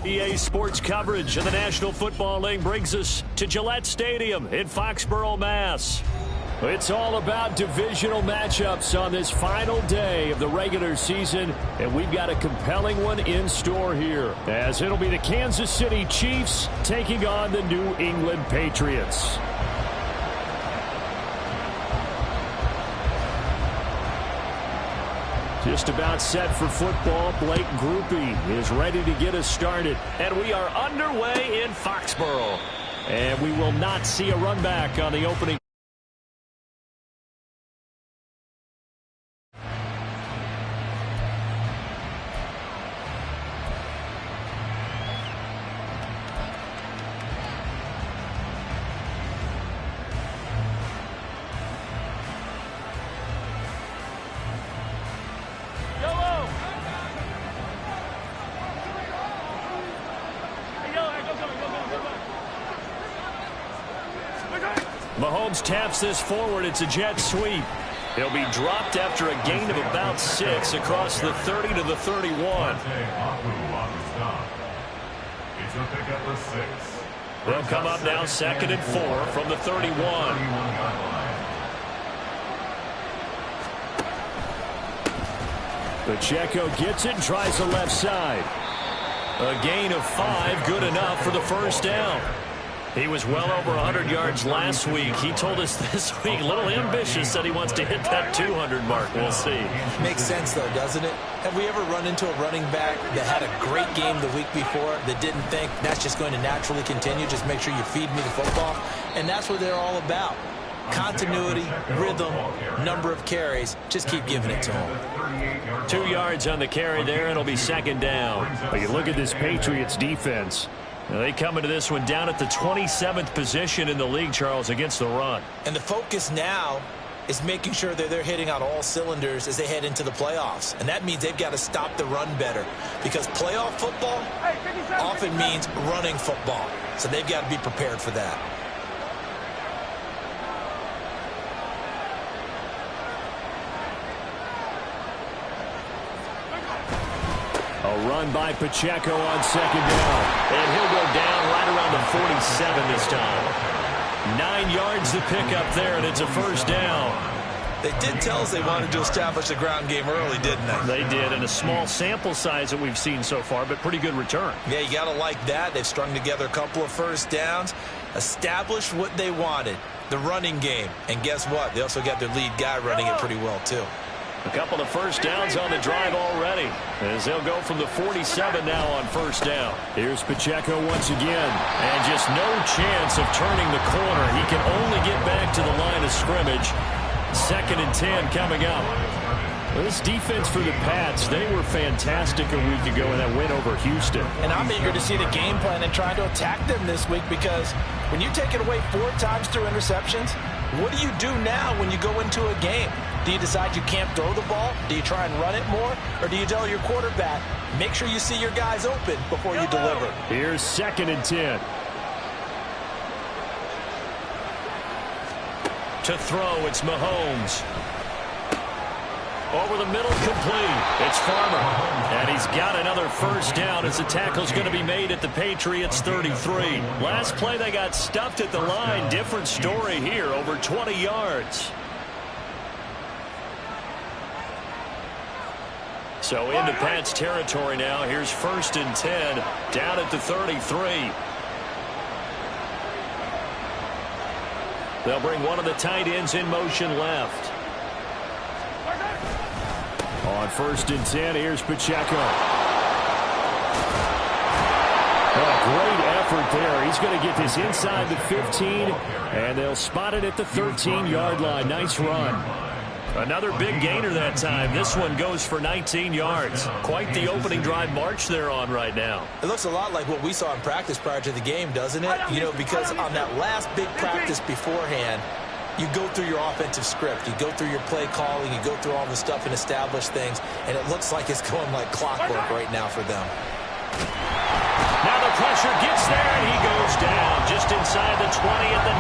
EA Sports coverage of the National Football League brings us to Gillette Stadium in Foxborough, Mass. It's all about divisional matchups on this final day of the regular season, and we've got a compelling one in store here, as it'll be the Kansas City Chiefs taking on the New England Patriots. Just about set for football. Blake Groupie is ready to get us started. And we are underway in Foxborough. And we will not see a run back on the opening. Mahomes taps this forward. It's a jet sweep. He'll be dropped after a gain of about 6 across the 30 to the 31. They'll come up now 2nd and 4 from the 31. Pacheco gets it and tries the left side. A gain of 5, good enough for the first down. He was well over 100 yards last week. He told us this week, a little ambitious, that he wants to hit that 200 mark. We'll see. Makes sense, though, doesn't it? Have we ever run into a running back that had a great game the week before that didn't think that's just going to naturally continue? Just make sure you feed me the football. And that's what they're all about. Continuity, rhythm, number of carries. Just keep giving it to him. 2 yards on the carry there, and it'll be 2nd down. But you look at this Patriots defense. They come into this one down at the 27th position in the league, Charles, against the run. And the focus now is making sure that they're hitting on all cylinders as they head into the playoffs. And that means they've got to stop the run better, because playoff football often means running football. So they've got to be prepared for that. A run by Pacheco on 2nd down. And he'll go down right around the 47 this time. 9 yards to pick up there, and it's a first down. They did tell us they wanted to establish the ground game early, didn't they? They did, and a small sample size that we've seen so far, but pretty good return. Yeah, you got to like that. They've strung together a couple of first downs, established what they wanted, the running game. And guess what? They also got their lead guy running it pretty well, too. A couple of first downs on the drive already, as they'll go from the 47 now on first down. Here's Pacheco once again, and just no chance of turning the corner. He can only get back to the line of scrimmage. 2nd and 10 coming up. This defense for the Pats, they were fantastic a week ago in that win over Houston. And I'm eager to see the game plan and trying to attack them this week, because when you take it away 4 times through interceptions, what do you do now when you go into a game? Do you decide you can't throw the ball? Do you try and run it more? Or do you tell your quarterback, make sure you see your guys open before you deliver? Here's 2nd and 10. To throw, it's Mahomes. Over the middle, complete. It's Farmer. And he's got another first down as the tackle's going to be made at the Patriots 33. Last play, they got stuffed at the line. Different story here, over 20 yards. So into Pats territory now. Here's 1st and 10 down at the 33. They'll bring one of the tight ends in motion left. On 1st and 10, here's Pacheco. A great effort there. He's going to get this inside the 15, and they'll spot it at the 13-yard line. Nice run. Another big gainer that time. This one goes for 19 yards. Quite the opening drive march they're on right now. It looks a lot like what we saw in practice prior to the game, doesn't it? You know, because on that last big practice beforehand, you go through your offensive script. You go through your play calling. You go through all the stuff and establish things. And it looks like it's going like clockwork right now for them. Now the pressure gets there, and he goes down just inside the 20 at the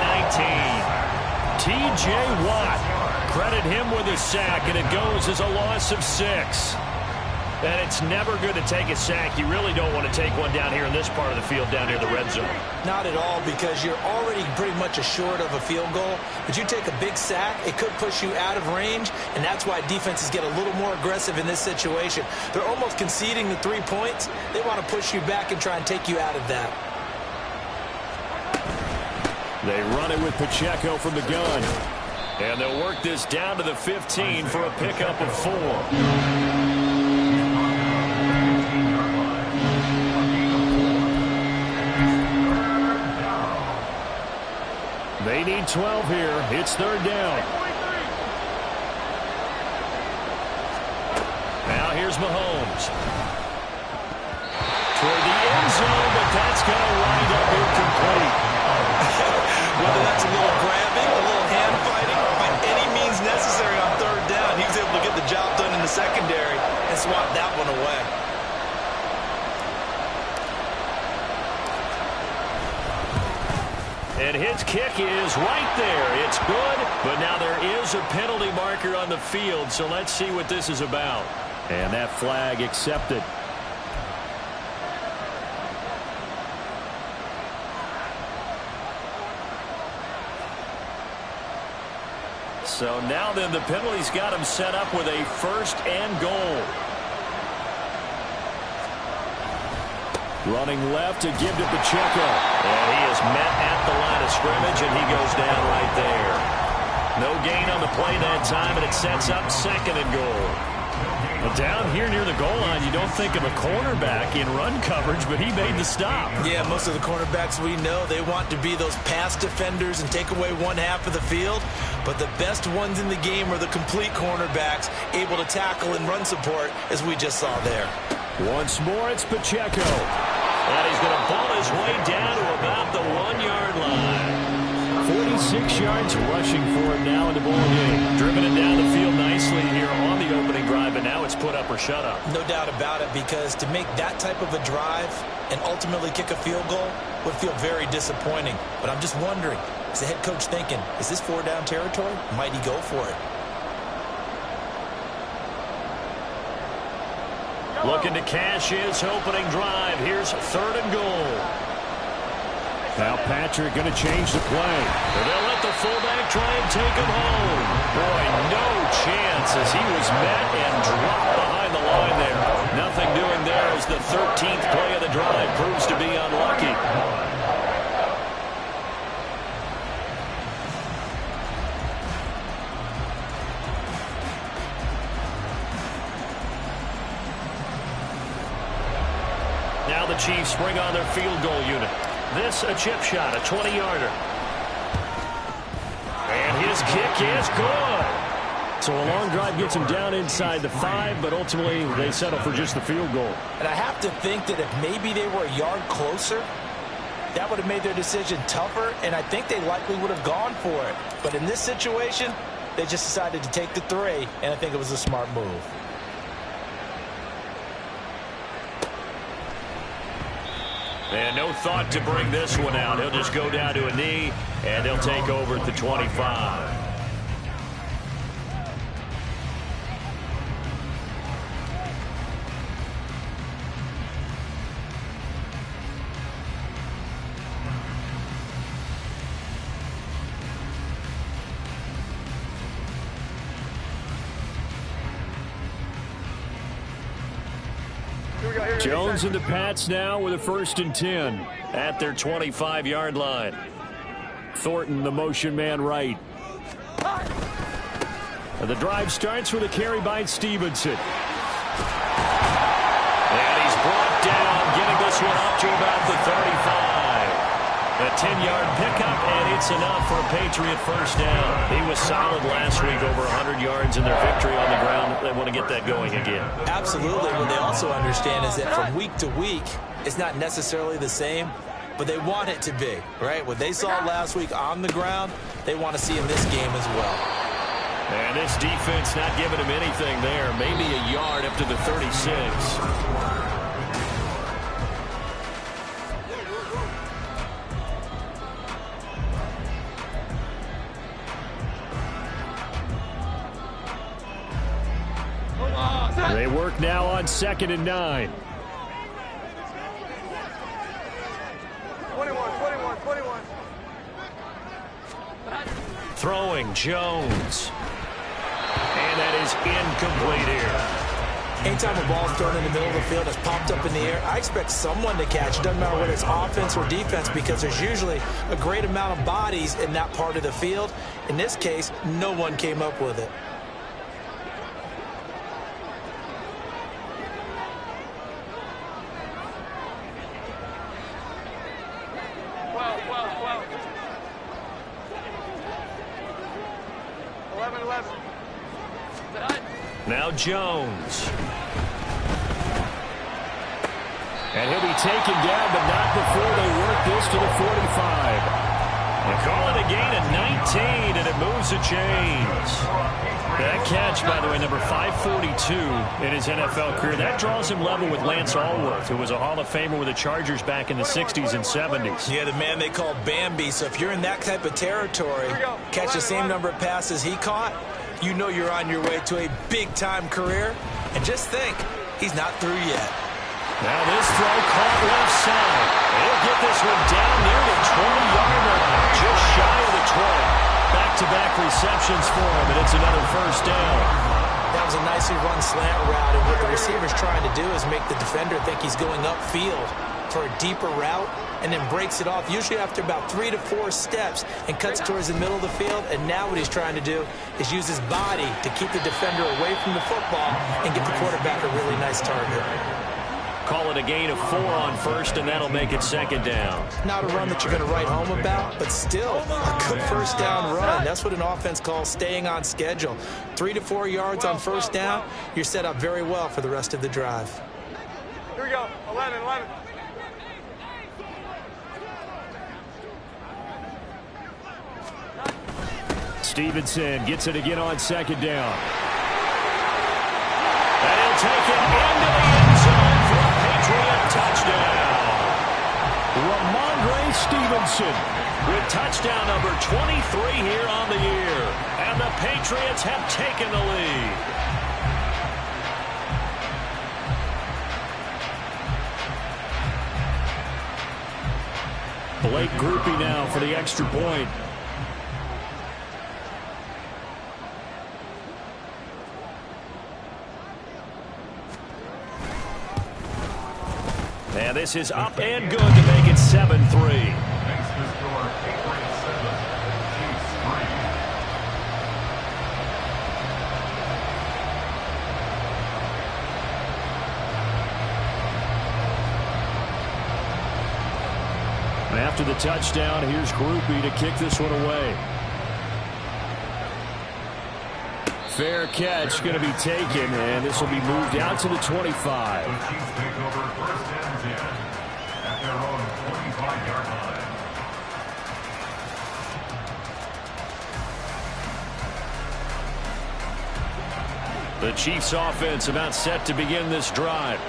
19. T.J. Watt. Credit him with a sack, and it goes as a loss of 6. And it's never good to take a sack. You really don't want to take one down here in this part of the field, down near the red zone. Not at all, because you're already pretty much assured of a field goal. But you take a big sack, it could push you out of range, and that's why defenses get a little more aggressive in this situation. They're almost conceding the 3 points. They want to push you back and try and take you out of that. They run it with Pacheco from the gun. And they'll work this down to the 15 for a pickup of 4. They need 12 here. It's 3rd down. Now here's Mahomes. Toward the end zone, but that's going to wind up incomplete. Whether that's a little grabbing, a little hand fighting, by any means necessary on 3rd down, he was able to get the job done in the secondary and swat that one away. And his kick is right there. It's good, but now there is a penalty marker on the field, so let's see what this is about. And that flag accepted. So now then, the penalty's got him set up with a 1st and goal. Running left to give to Pacheco. And he is met at the line of scrimmage, and he goes down right there. No gain on the play that time, and it sets up 2nd and goal. Well, down here near the goal line, you don't think of a cornerback in run coverage, but he made the stop. Yeah, most of the cornerbacks we know, they want to be those pass defenders and take away one half of the field. But the best ones in the game are the complete cornerbacks, able to tackle and run support, as we just saw there. Once more, it's Pacheco. And he's going to ball his way down to about the 1-yard line. 46 yards rushing for it now in the ball game. Driven it down the field nicely here on the opening drive, and now it's put up or shut up. No doubt about it, because to make that type of a drive and ultimately kick a field goal would feel very disappointing. But I'm just wondering, is the head coach thinking, is this 4-down territory? Might he go for it? Looking to cash his opening drive. Here's 3rd and goal. Now Patrick going to change the play. They'll let the fullback try and take him home. Boy, no chance as he was met and dropped behind the line there. Nothing doing there as the 13th play of the drive proves to be unlucky. Now the Chiefs bring on their field goal unit. This a chip shot, a 20-yarder. And his kick is good. So a long drive gets him down inside the 5, but ultimately they settle for just the field goal. And I have to think that if maybe they were a yard closer, that would have made their decision tougher, and I think they likely would have gone for it. But in this situation, they just decided to take the 3, and I think it was a smart move. And no thought to bring this one out. He'll just go down to a knee, and they'll take over at the 25. Jones and the Pats now with a 1st and 10 at their 25-yard line. Thornton, the motion man right. And the drive starts with a carry by Stevenson. And he's brought down, getting this one up to about the 35. A 10-yard pickup, and it's enough for a Patriot 1st down. He was solid last week, over 100 yards in their victory on the ground. They want to get that going again. Absolutely. What they also understand is that from week to week, it's not necessarily the same, but they want it to be, right? What they saw last week on the ground, they want to see in this game as well. And this defense not giving him anything there. Maybe a yard up to the 36. They work now on 2nd and 9. 21. Throwing Jones. And that is incomplete here. Anytime a ball is thrown in the middle of the field, it's popped up in the air, I expect someone to catch. It doesn't matter whether it's offense or defense, because there's usually a great amount of bodies in that part of the field. In this case, no one came up with it. Well. 11. Now Jones. And he'll be taken down, but not before they work this to the 45. They call it a gain of 19, and it moves the chains. That catch, by the way, number 542 in his NFL career. That draws him level with Lance Allworth, who was a Hall of Famer with the Chargers back in the 60s and 70s. Yeah, the man they call Bambi. So if you're in that type of territory, catch the same number of passes he caught, you know you're on your way to a big-time career. And just think, he's not through yet. Now this throw caught left side. He'll get this one down near the 20-yard line, just shy of the 20. Back-to-back receptions for him, and it's another first down. That was a nicely run slant route, and what the receiver's trying to do is make the defender think he's going upfield for a deeper route, and then breaks it off, usually after about 3 to 4 steps, and cuts towards the middle of the field. And now what he's trying to do is use his body to keep the defender away from the football and get the quarterback a really nice target. Call it a gain of 4 on first, and that'll make it 2nd down. Not a run that you're going to write home about, but still a good first down run. That's what an offense calls staying on schedule. 3 to 4 yards on first down, you're set up very well for the rest of the drive. Here we go. 11. Stevenson gets it again on 2nd down. And he'll take it into the end zone for a Patriot touchdown. Ramondre Stevenson with touchdown number 23 here on the year. And the Patriots have taken the lead. Blake Groupie now for the extra point. And this is up and good to make it 7-3. After the touchdown, here's Groupie to kick this one away. Fair catch going to be taken, and this will be moved out to the 25. The Chiefs offense about set to begin this drive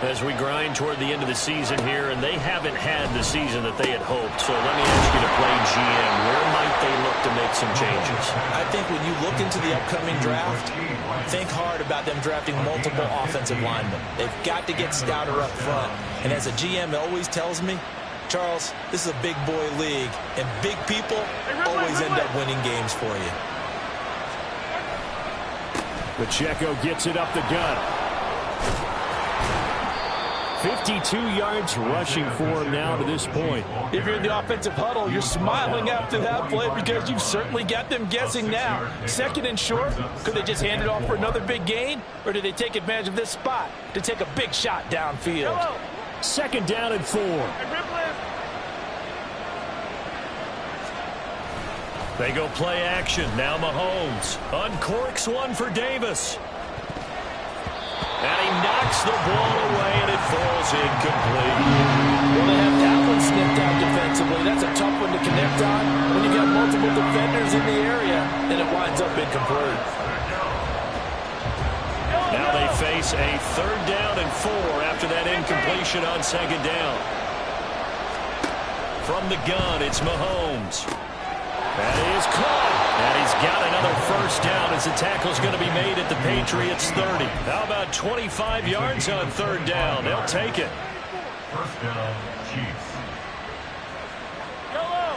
as we grind toward the end of the season here, and they haven't had the season that they had hoped. So let me ask you to play GM, where might they look to make some changes? I think when you look into the upcoming draft, think hard about them drafting multiple offensive linemen. They've got to get stouter up front. And as a GM always tells me, Charles, this is a big boy league, and big people always end up winning games for you. Pacheco gets it up the gut. 52 yards rushing for him now to this point. If you're in the offensive huddle, you're smiling after that play because you've certainly got them guessing now. 2nd and short, could they just hand it off for another big gain? Or did they take advantage of this spot to take a big shot downfield? 2nd down and 4. They go play action. Now Mahomes uncorks one for Davis. And he knocks the ball away, and it falls incomplete. Well, they have that one snipped out defensively. That's a tough one to connect on when you got multiple defenders in the area, and it winds up incomplete. Now they face a 3rd down and 4 after that incompletion on 2nd down. From the gun, it's Mahomes. That is caught, and he's got enough another first down as the tackle's going to be made at the Patriots' 30. How about 25 yards on third down? They'll take it. First down, Chiefs.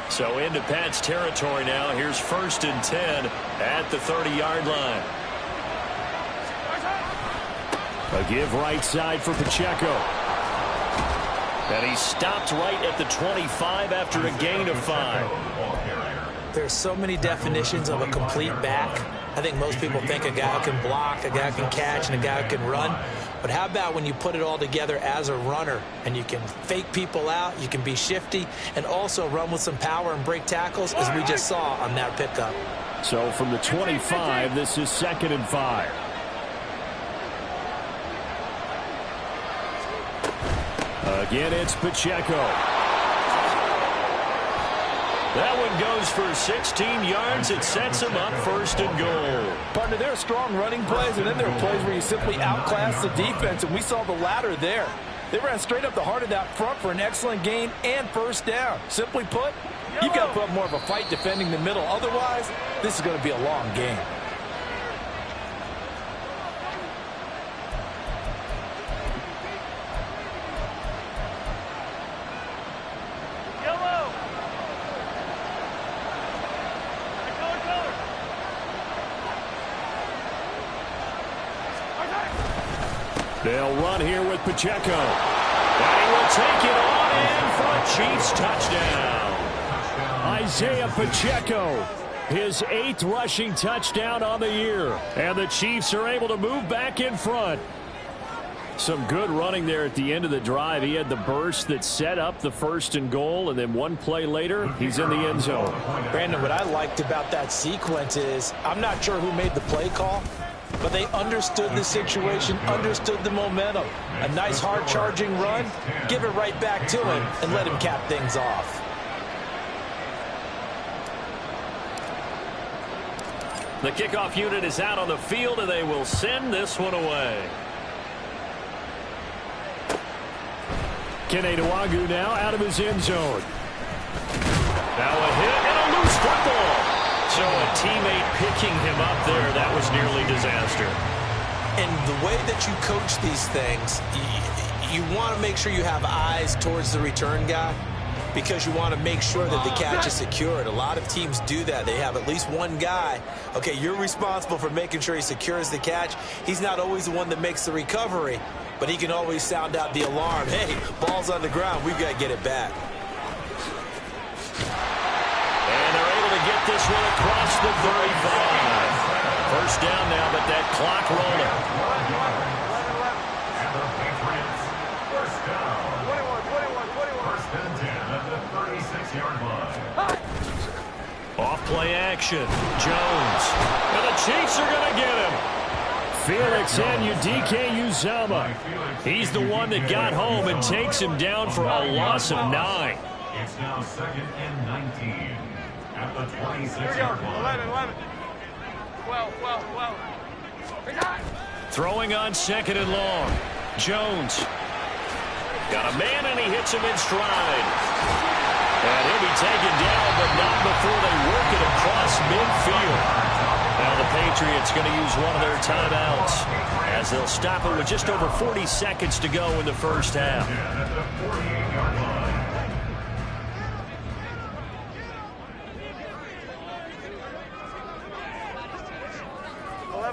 So into Pat's territory now. Here's 1st and 10 at the 30-yard line. A give right side for Pacheco. And he stopped right at the 25 after a gain of 5. There's so many definitions of a complete back. I think most people think a guy who can block, a guy who can catch, and a guy who can run. But how about when you put it all together as a runner and you can fake people out, you can be shifty, and also run with some power and break tackles, as we just saw on that pickup. So from the 25, this is 2nd and 5. Again, it's Pacheco. That one goes for 16 yards. It sets him up 1st and goal. Partner, there are strong running plays, and then there are plays where you simply outclass the defense, and we saw the latter there. They ran straight up the heart of that front for an excellent gain and first down. Simply put, you've got to put up more of a fight defending the middle. Otherwise, this is going to be a long game. They'll run here with Pacheco. And he will take it on in for a Chiefs touchdown. Isaiah Pacheco, his 8th rushing touchdown on the year. And the Chiefs are able to move back in front. Some good running there at the end of the drive. He had the burst that set up the 1st and goal, and then one play later, he's in the end zone. Brandon, what I liked about that sequence is I'm not sure who made the play call, but they understood the situation, understood the momentum. A nice hard-charging run, give it right back to him, and let him cap things off. The kickoff unit is out on the field, and they will send this one away. Kene Nwangwu now out of his end zone. Now a hit and a loose football. So a teammate picking him up there, that was nearly disaster. And the way that you coach these things, you want to make sure you have eyes towards the return guy because you want to make sure that the catch is secured. A lot of teams do that. They have at least one guy. Okay, you're responsible for making sure he secures the catch. He's not always the one that makes the recovery, but he can always sound out the alarm. Hey, ball's on the ground. We've got to get it back. Get this one across the 35. First down now, but that clock rolling. And the Patriots, first down. 21. First and 10 at the 36-yard line. Off play action. Jones. And the Chiefs are going to get him. Felix Anudike Uzomah. He's the one that got home and takes him down for a loss of 9. It's now 2nd and 19. At the 26-yard line. 11. 12. Throwing on 2nd and long. Jones. Got a man, and he hits him in stride. And he'll be taken down, but not before they work it across midfield. Now the Patriots going to use one of their timeouts as they'll stop it with just over 40 seconds to go in the first half. At the 48-yard line.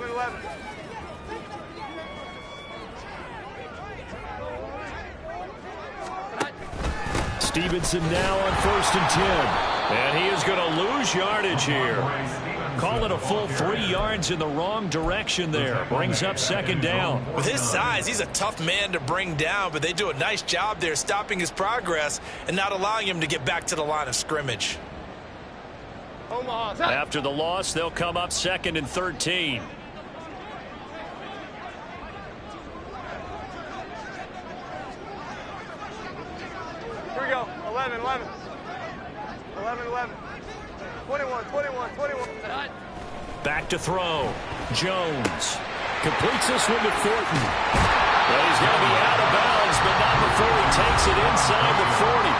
11. Stevenson now on 1st and 10. And he is going to lose yardage here. Call it a full 3 yards in the wrong direction there. Brings up 2nd down. With his size, he's a tough man to bring down, but they do a nice job there stopping his progress and not allowing him to get back to the line of scrimmage. After the loss, they'll come up 2nd and 13. Here we go. 11. 21. Back to throw. Jones completes this one to Thornton. Well, he's going to be out of bounds, but not before he takes it inside the 40.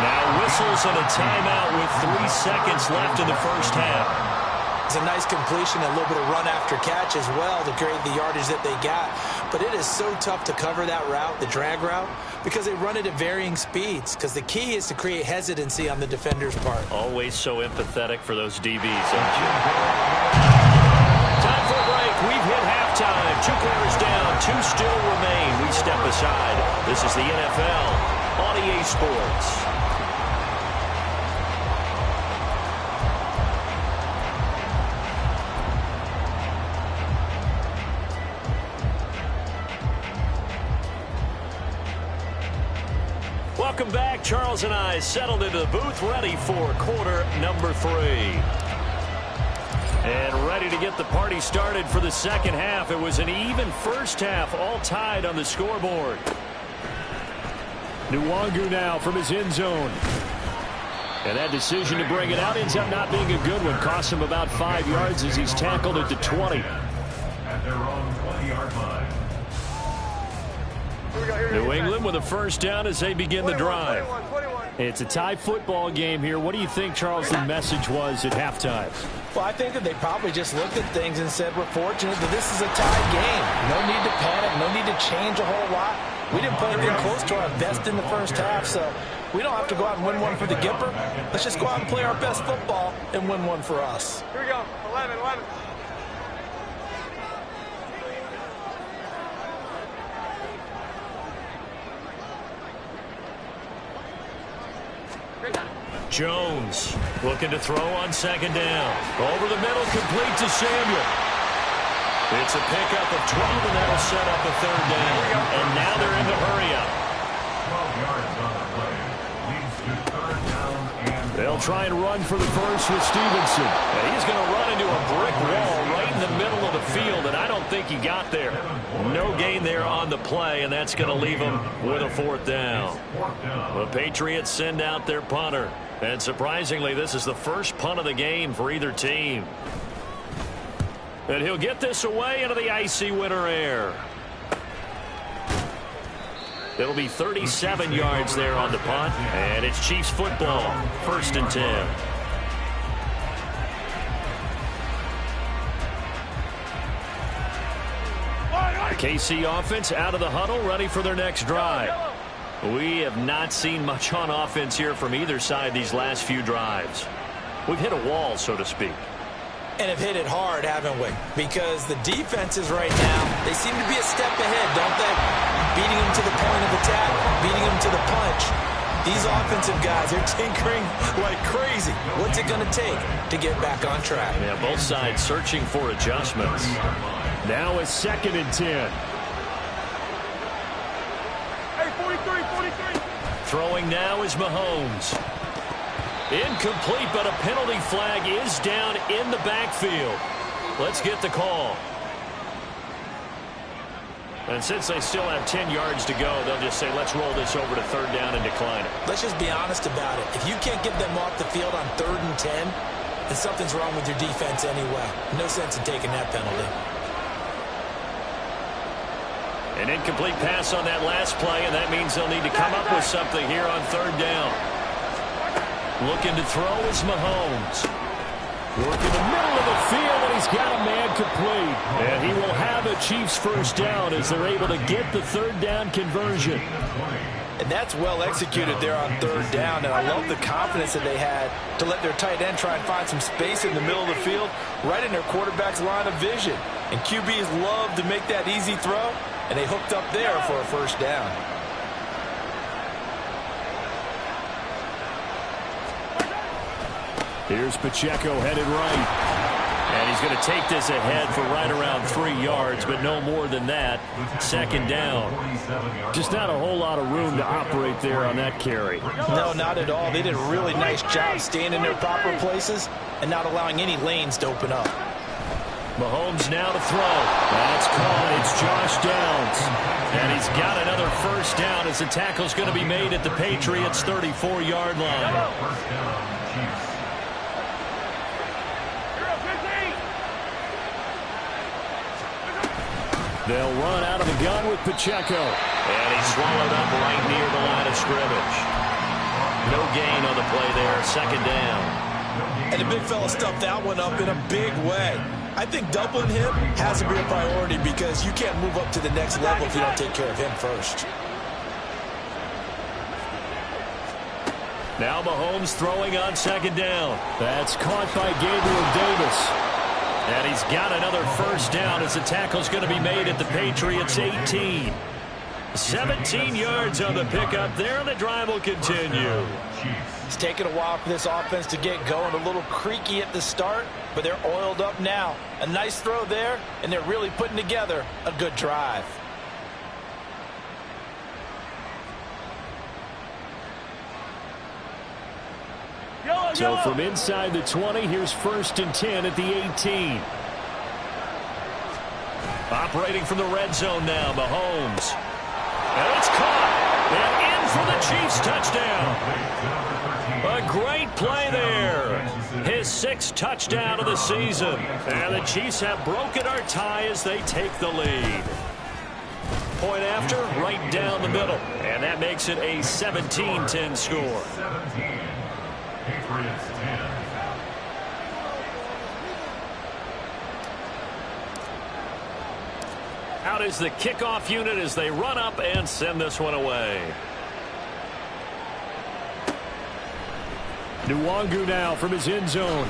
Now whistles and a timeout with 3 seconds left in the first half. It's a nice completion, a little bit of run after catch as well to create the yardage that they got. But it is so tough to cover that route, the drag route, because they run it at varying speeds. Because the key is to create hesitancy on the defender's part. Always so empathetic for those DBs, aren't you? Time for a break. We've hit halftime. 2 quarters down, 2 still remain. We step aside. This is the NFL on EA Sports. Welcome back. Charles and I settled into the booth, ready for quarter number 3. And ready to get the party started for the second half. It was an even first half, all tied on the scoreboard. Nwangu now from his end zone. And that decision to bring it out ends up not being a good one. Cost him about 5 yards as he's tackled at the 20. At their own 20-yard line. New England with a first down as they begin the drive. 21. It's a tie football game here. What do you think, Charles, the message was at halftime? Well, I think that they probably just looked at things and said, we're fortunate that this is a tied game. No need to panic. No need to change a whole lot. We didn't play anything close to our best in the first half, so we don't have to go out and win one for the Gipper. Let's just go out and play our best football and win one for us. Here we go. 11. Jones looking to throw on second down. Over the middle, complete to Samuel. It's a pickup of 12, and that'll set up a third down. And now they're in the hurry-up. 12 yards on the play. Leads to third down and... They'll try and run for the first with Stevenson. And he's going to run into a brick wall right in the middle of the field, and I don't think he got there. No gain there on the play, and that's going to leave him with a fourth down. The Patriots send out their punter. And surprisingly, this is the first punt of the game for either team. And he'll get this away into the icy winter air. It'll be 37 yards there on the punt. And it's Chiefs football, 1st and 10. The KC offense out of the huddle, ready for their next drive. We have not seen much on offense here from either side these last few drives. We've hit a wall, so to speak. And have hit it hard, haven't we? Because the defenses right now, they seem to be a step ahead, don't they? Beating them to the point of attack, beating them to the punch. These offensive guys are tinkering like crazy. What's it going to take to get back on track? Yeah, both sides searching for adjustments. Now it's 2nd and 10. Hey, 43. Throwing now is Mahomes. Incomplete, but a penalty flag is down in the backfield. Let's get the call. And since they still have 10 yards to go, they'll just say, let's roll this over to third down and decline it. Let's just be honest about it. If you can't get them off the field on 3rd and 10, then something's wrong with your defense anyway. No sense in taking that penalty. An incomplete pass on that last play, and that means they'll need to come up with something here on third down. Looking to throw is Mahomes. Working the middle of the field, and he's got a man complete. And he will have a Chiefs first down as they're able to get the third down conversion. And that's well executed there on third down, and I love the confidence that they had to let their tight end try and find some space in the middle of the field, right in their quarterback's line of vision. And QBs love to make that easy throw, and they hooked up there for a first down. Here's Pacheco headed right. And he's going to take this ahead for right around 3 yards, but no more than that. 2nd down. Just not a whole lot of room to operate there on that carry. No, not at all. They did a really nice job staying in their proper places and not allowing any lanes to open up. Mahomes now to throw. That's caught. It's Josh Downs. And he's got another first down as the tackle's going to be made at the Patriots' 34-yard line. First down, Chiefs. They'll run out of the gun with Pacheco. And he's swallowed up right near the line of scrimmage. No gain on the play there. 2nd down. And the big fella stuffed that one up in a big way. I think doubling him has to be a priority because you can't move up to the next level if you don't take care of him first. Now Mahomes throwing on second down. That's caught by Gabriel Davis. And he's got another first down as the tackle's going to be made at the Patriots' 18. 17 yards on the pickup there, and the drive will continue. It's taken a while for this offense to get going. A little creaky at the start, but they're oiled up now. A nice throw there, and they're really putting together a good drive. So from inside the 20, here's 1st and 10 at the 18. Operating from the red zone now, Mahomes. And it's caught. And in for the Chiefs touchdown. A great play there. His 6th touchdown of the season. And the Chiefs have broken our tie as they take the lead. Point after, right down the middle. And that makes it a 17-10 score. 17. Patriots 10. Out is the kickoff unit as they run up and send this one away. Nwangu now from his end zone.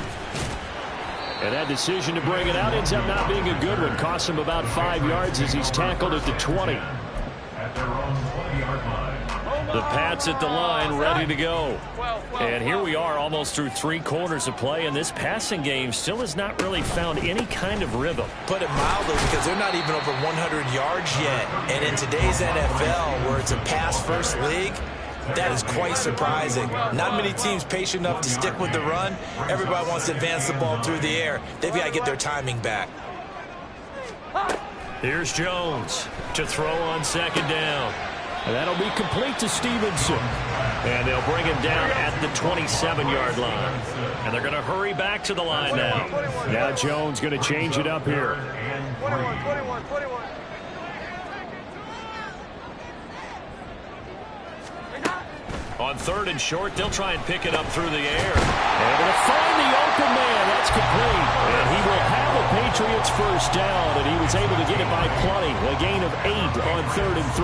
And that decision to bring it out ends up not being a good one. Costs him about 5 yards as he's tackled at the 20. At their own 20-yard line. The Pats at the line ready to go. And here we are almost through 3 quarters of play, and this passing game still has not really found any kind of rhythm. Put it mildly, because they're not even over 100 yards yet. And in today's NFL, where it's a pass-first league, that is quite surprising. Not many teams patient enough to stick with the run. Everybody wants to advance the ball through the air. They've got to get their timing back. Here's Jones to throw on second down. And that'll be complete to Stevenson. And they'll bring him down at the 27-yard line. And they're going to hurry back to the line now. Now Jones going to change it up here. 21. On 3rd and short, they'll try and pick it up through the air. And going to find the open man. That's complete. And he will have a Patriots first down, and he was able to get it by plenty. A gain of 8 on 3rd and 3.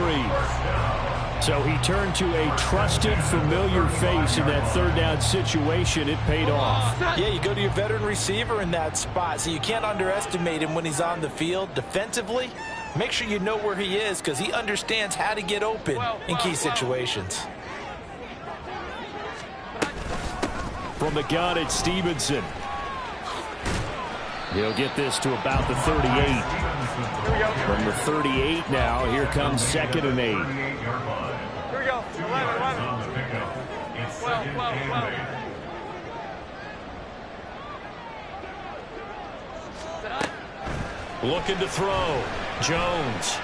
So he turned to a trusted, familiar face in that 3rd down situation. It paid off. Yeah, you go to your veteran receiver in that spot, so you can't underestimate him when he's on the field. Defensively, make sure you know where he is because he understands how to get open in key situations. From the gun, it's Stevenson. He'll get this to about the 38. From the 38 now, here comes 2nd and 8. Here we go. 11. 12. Looking to throw. Jones.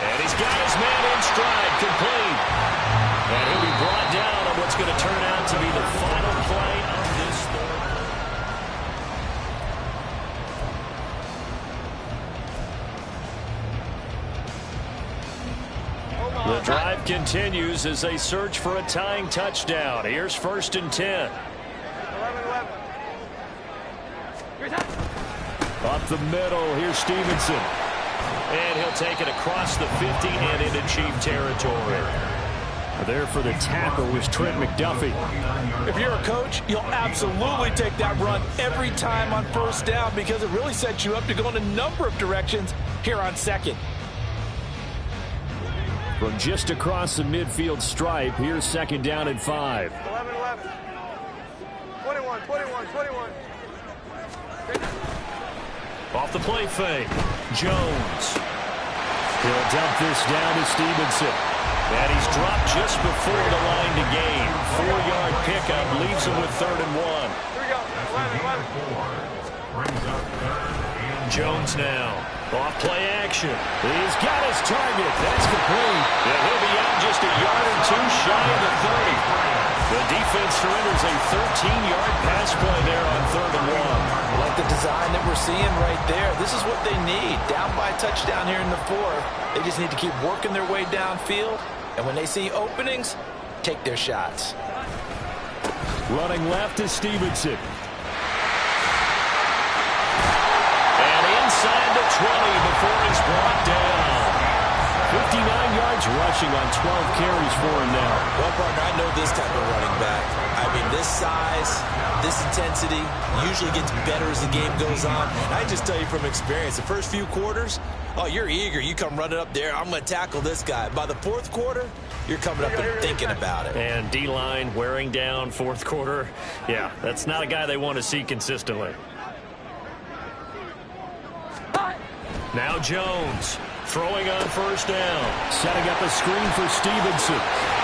And he's got his man in stride, complete. And he'll be brought down on what's going to turn out to be the final play of this third. The drive continues as they search for a tying touchdown. Here's 1st and 10. 11. Up the middle, here's Stevenson. And he'll take it across the 50 and into Chief territory. There for the tackle was Trent McDuffie. If you're a coach, you'll absolutely take that run every time on 1st down because it really sets you up to go in a number of directions here on 2nd. From just across the midfield stripe, here's 2nd down and 5. 11. 21. Off the play fake. Jones. He'll dump this down to Stevenson. And he's dropped just before the line to gain. 4-yard pickup leaves him with 3rd and 1. Here we go. 11. Jones now. Off play action. He's got his target. That's complete. And he'll be out just a yard or 2 shy of the 30. The defense surrenders a 13-yard pass play there on 3rd and 1. Like the design that we're seeing right there. This is what they need. Down by a touchdown here in the 4th. They just need to keep working their way downfield. And when they see openings, take their shots. Running left is Stevenson. And inside the 20 before he's brought down. 59 yards rushing on 12 carries for him now. Well, partner, I know this type of running back. I mean, this size, this intensity usually gets better as the game goes on. And I just tell you from experience, the first few quarters, oh, you're eager. You come running up there, I'm going to tackle this guy. By the fourth quarter, you're coming up and thinking about it. And D-line wearing down fourth quarter. Yeah, that's not a guy they want to see consistently. Now Jones throwing on first down. Setting up a screen for Stevenson.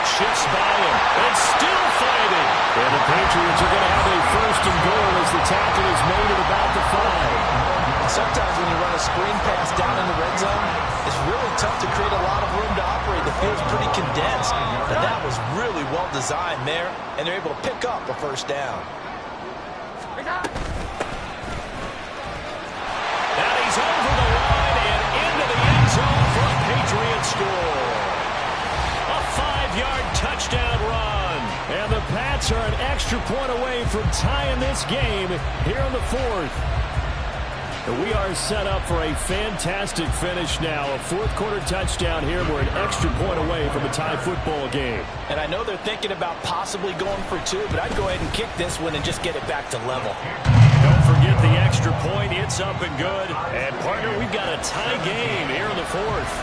Shifts by him and still fighting. And the Patriots are going to have a first and goal as the tackle is made at about the 5. Sometimes when you run a screen pass down in the red zone, it's really tough to create a lot of room to operate. The field's pretty condensed. But that was really well designed there, and they're able to pick up a first down. And he's over the line and into the end zone for a Patriot score. A 5-yard touchdown run. And the Pats are an extra point away from tying this game here in the 4th. We are set up for a fantastic finish now. A fourth-quarter touchdown here. We're an extra point away from a tie football game. And I know they're thinking about possibly going for 2, but I'd go ahead and kick this one and just get it back to level. Don't forget the extra point. It's up and good. And, partner, we've got a tie game here in the 4th.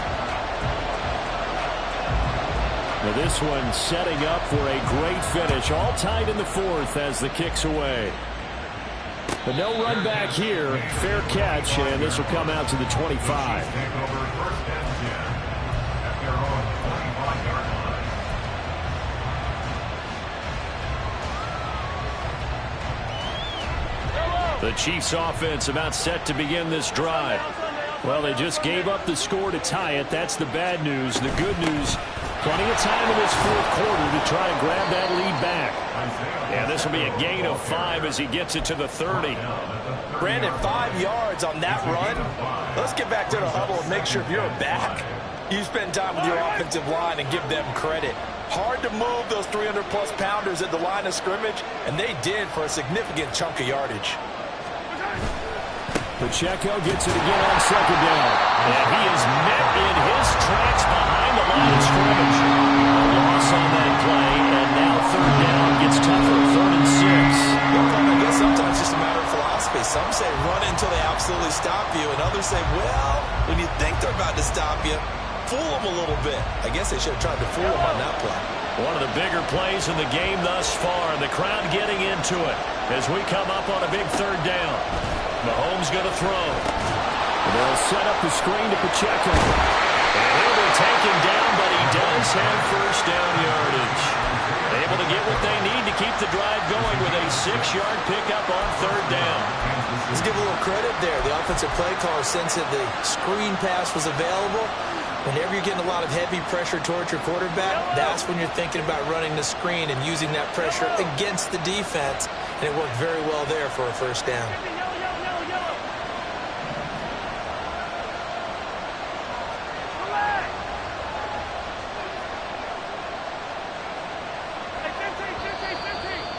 Now this one setting up for a great finish. All tied in the 4th as the kick's away. But no run back here. Fair catch, and this will come out to the 25. The Chiefs offense about set to begin this drive. Well, they just gave up the score to tie it. That's the bad news. The good news, plenty of time in this fourth quarter to try to grab that lead back. And this will be a gain of 5 as he gets it to the 30. Brandon, 5 yards on that run. Let's get back to the huddle and make sure if you're a back, you spend time with your offensive line and give them credit. Hard to move those 300-plus pounders at the line of scrimmage, and they did for a significant chunk of yardage. Pacheco gets it again on second down. And he is met in his tracks behind the line of scrimmage. A loss on that play, and now third down gets tougher. 3rd and 6. Well, I guess sometimes it's just a matter of philosophy. Some say run until they absolutely stop you, and others say, well, when you think they're about to stop you, fool them a little bit. I guess they should have tried to fool them on that play. One of the bigger plays in the game thus far. The crowd getting into it as we come up on a big third down. Mahomes going to throw. They'll set up the screen to Pacheco. And he'll be taken down, but he does have first down yardage. Able to get what they need to keep the drive going with a 6-yard pickup on third down. Let's give a little credit there. The offensive play caller sensed that the screen pass was available. Whenever you're getting a lot of heavy pressure towards your quarterback, that's when you're thinking about running the screen and using that pressure against the defense. And it worked very well there for a first down.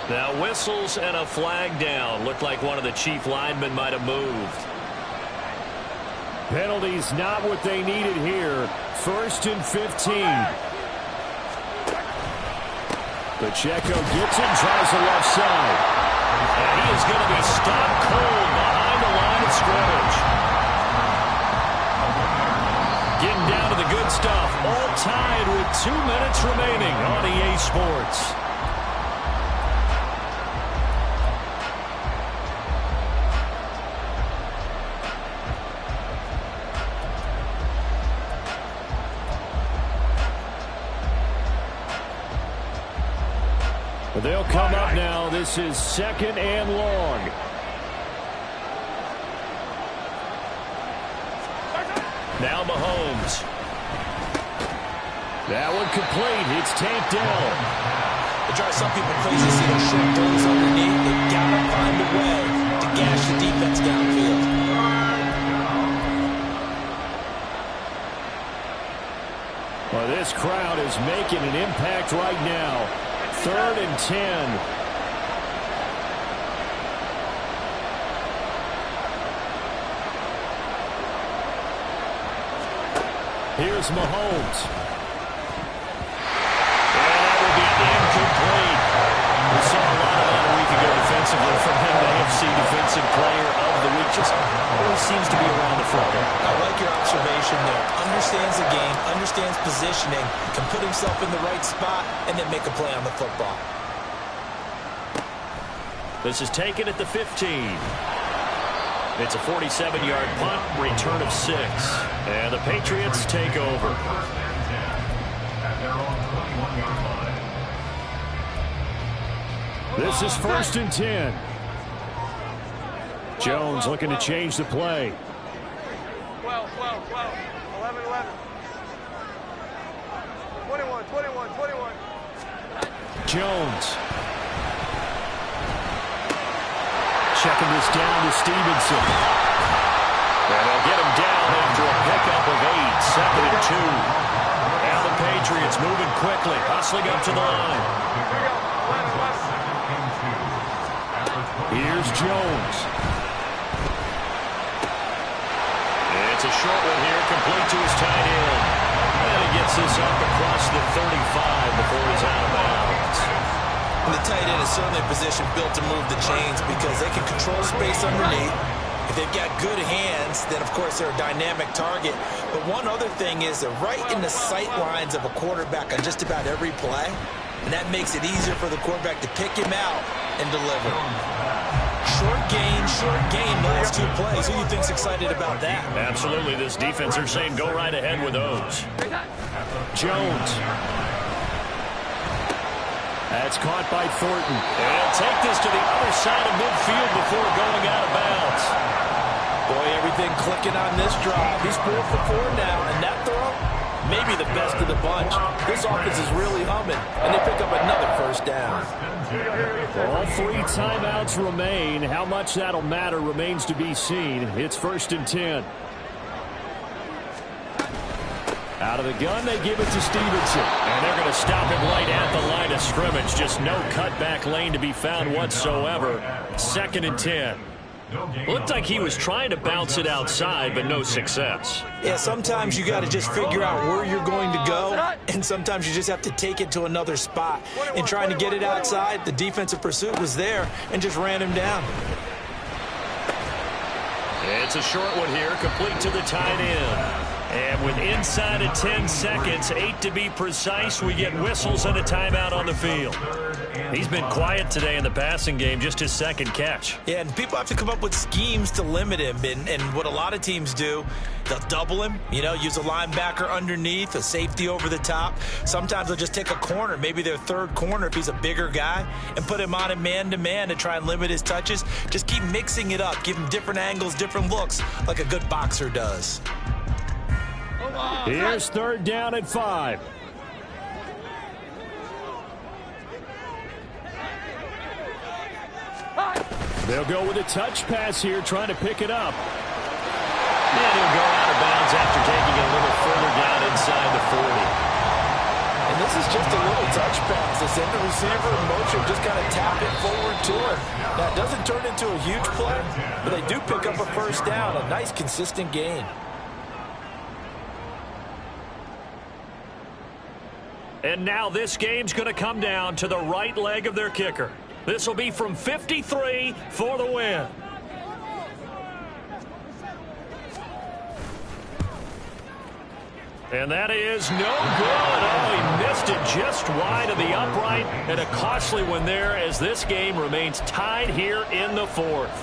Now whistles and a flag down. Looked like one of the Chief linemen might have moved. Penalties not what they needed here. 1st and 15. Pacheco gets it, tries the left side. And he is going to be stopped cold behind the line of scrimmage. Getting down to the good stuff. All tied with 2 minutes remaining on EA Sports. They'll come up now. This is 2nd and long. Now Mahomes. That one complete. It's tanked down. They drive some people crazy to see those short throws underneath. They've got to find a way to gash the defense downfield. Well, this crowd is making an impact right now. 3rd and 10. Here's Mahomes. And that will be incomplete. We saw a lot of that a week ago defensively from him, the AFC Defensive Player of the Week. Just always seems to be around the football. I like your observation there. Understands the game, understands positioning, can put himself in the right spot, and then make a play on the football. This is taken at the 15. It's a 47-yard punt, return of 6. And the Patriots take over. This is 1st and 10. Jones looking to change the play. 12, 11, 11. 21. Jones. Checking this down to Stevenson. And they'll get him down after a pickup of 8, 2nd and 2. And the Patriots moving quickly, hustling up to the line. Here's Jones. It's a short one here, complete to his tight end. And he gets this up across the 35 before he's out of bounds. And the tight end is certainly a position built to move the chains because they can control space underneath. If they've got good hands, then, of course, they're a dynamic target. But one other thing is they're right in the sight lines of a quarterback on just about every play. And that makes it easier for the quarterback to pick him out and deliver. Short gain, last 2 plays. Who do you think's excited about that? Absolutely. This defense, they're saying go right ahead with those. Jones. That's caught by Thornton. And take this to the other side of midfield before going out of bounds. Boy, everything clicking on this drive. He's 4 for 4 now, and that throw, maybe the best of the bunch. This offense is really humming, and they pick up another 1st down. All 3 timeouts remain. How much that'll matter remains to be seen. It's 1st and 10. Out of the gun, they give it to Stevenson. And they're going to stop him right at the line of scrimmage. Just no cutback lane to be found whatsoever. 2nd and 10. Looked like he was trying to bounce it outside, but no success. Yeah, sometimes you got to just figure out where you're going to go, and sometimes you just have to take it to another spot. In trying to get it outside, the defensive pursuit was there and just ran him down. It's a short one here, complete to the tight end. And with inside of 10 seconds, 8 to be precise, we get whistles and a timeout on the field. He's been quiet today in the passing game, just his 2nd catch. Yeah, and people have to come up with schemes to limit him. And what a lot of teams do, they'll double him, use a linebacker underneath, a safety over the top. Sometimes they'll just take a corner, maybe their 3rd corner if he's a bigger guy, and put him on a man-to-man to try and limit his touches. Just keep mixing it up, give him different angles, different looks, like a good boxer does. Here's 3rd down at 5. They'll go with a touch pass here, trying to pick it up. And he'll go out of bounds after taking it a little further down inside the 40. And this is just a little touch pass. They send the receiver in motion, just kind of tap it forward to him. Now, it doesn't turn into a huge play, but they do pick up a 1st down, a nice, consistent gain. And now this game's going to come down to the right leg of their kicker. This will be from 53 for the win. And that is no good. Oh, he missed it just wide of the upright. And a costly one there as this game remains tied here in the 4th.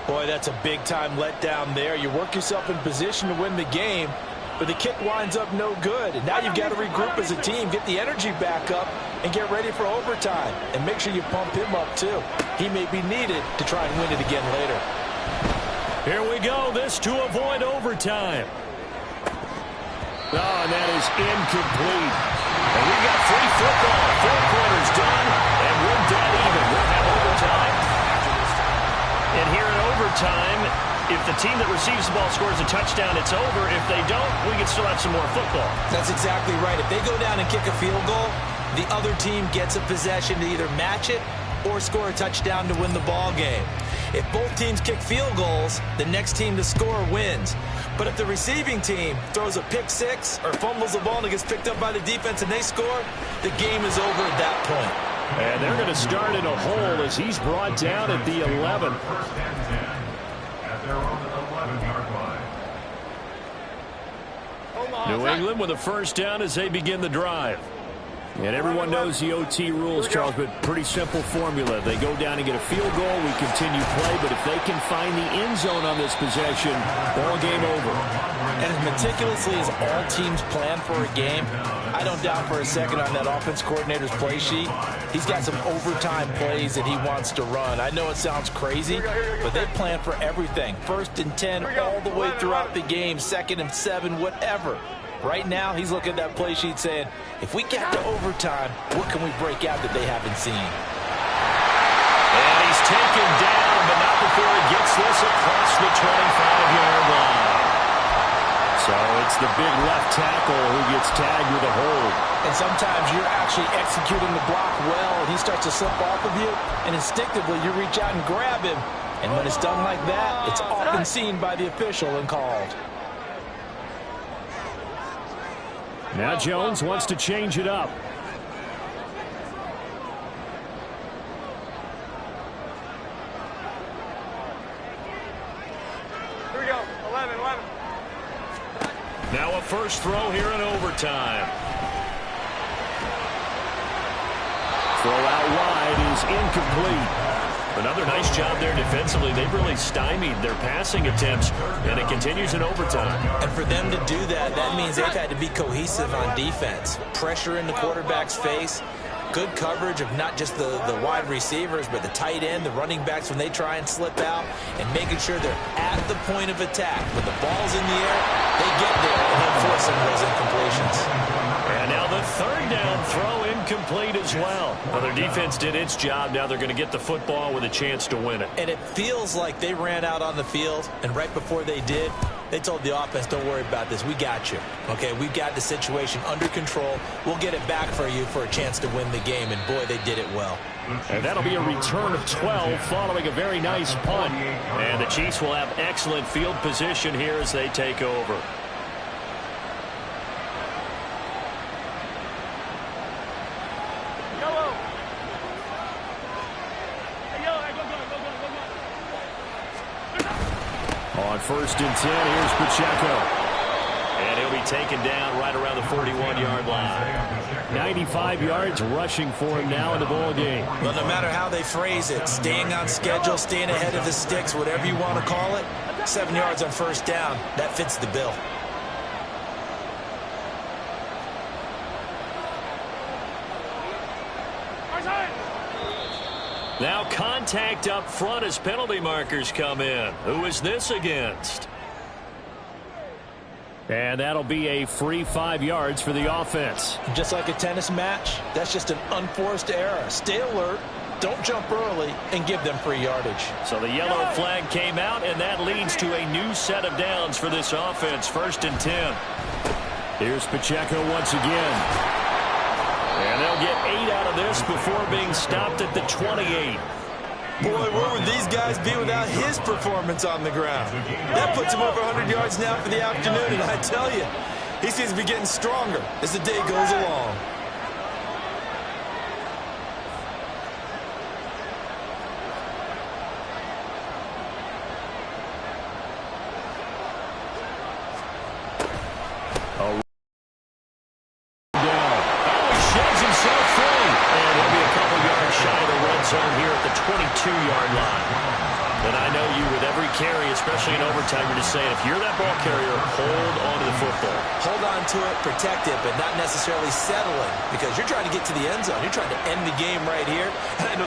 Boy, that's a big-time letdown there. You work yourself in position to win the game, but the kick winds up no good. And now you've got to regroup as a team, get the energy back up, and get ready for overtime. And make sure you pump him up, too. He may be needed to try and win it again later. Here we go. This to avoid overtime. Oh, and that is incomplete. And we've got free football. 4 quarters done, and we're dead even. We'll have overtime after this time. And here in overtime, if the team that receives the ball scores a touchdown, it's over. If they don't, we can still have some more football. That's exactly right. If they go down and kick a field goal, the other team gets a possession to either match it or score a touchdown to win the ball game. If both teams kick field goals, the next team to score wins. But if the receiving team throws a pick six or fumbles the ball and it gets picked up by the defense and they score, the game is over at that point. And they're going to start in a hole as he's brought down at the 11. First and 10 at their own 11-yard line. New England with a first down as they begin the drive. And everyone knows the OT rules, Charles, but pretty simple formula. They go down and get a field goal, we continue play, but if they can find the end zone on this possession, ball game over. And as meticulously as all teams plan for a game, I don't doubt for a second on that offense coordinator's play sheet, he's got some overtime plays that he wants to run. I know it sounds crazy, but they plan for everything. 1st and 10 all the way throughout the game, 2nd and 7, whatever. Right now, he's looking at that play sheet saying, if we get to overtime, what can we break out that they haven't seen? And he's taken down, but not before he gets this across the 25-yard line. So it's the big left tackle who gets tagged with a hold. And sometimes you're actually executing the block well, and he starts to slip off of you, and instinctively you reach out and grab him. And when it's done like that, it's often seen by the official and called. Now Jones wants to change it up. Here we go. 11. Now a first throw here in overtime. Throw out wide is incomplete. Another nice job there defensively. They've really stymied their passing attempts, and it continues in overtime. And for them to do that, that means they've had to be cohesive on defense. Pressure in the quarterback's face. Good coverage of not just the wide receivers, but the tight end, the running backs when they try and slip out, and making sure they're at the point of attack. When the ball's in the air, they get there and then force some of those incompletions. And now the 3rd down throw incomplete as well. Well, their defense did its job. Now they're going to get the football with a chance to win it. And it feels like they ran out on the field, and right before they did, they told the offense, don't worry about this. We got you. Okay, we've got the situation under control. We'll get it back for you for a chance to win the game. And, boy, they did it well. And that'll be a return of 12 following a very nice punt. And the Chiefs will have excellent field position here as they take over. On 1st and 10, here's Pacheco. And he'll be taken down right around the 41-yard line. 95 yards rushing for him now in the ball game. Well, no matter how they phrase it, staying on schedule, staying ahead of the sticks, whatever you want to call it, 7 yards on 1st down, that fits the bill. Now contact up front as penalty markers come in. Who is this against? And that'll be a free 5 yards for the offense. Just like a tennis match, that's just an unforced error. Stay alert, don't jump early, and give them free yardage. So the yellow flag came out, and that leads to a new set of downs for this offense. 1st and 10. Here's Pacheco once again. And they'll get 8 out of this before being stopped at the 28. Boy, where would these guys be without his performance on the ground? That puts him over 100 yards now for the afternoon, and I tell you, he seems to be getting stronger as the day goes along. Zone here at the 22-yard line. And I know you, with every carry, especially in overtime, you're just saying, if you're that ball carrier, hold on to the football. Hold on to it, protect it, but not necessarily settling, because you're trying to get to the end zone. You're trying to end the game right here. And I know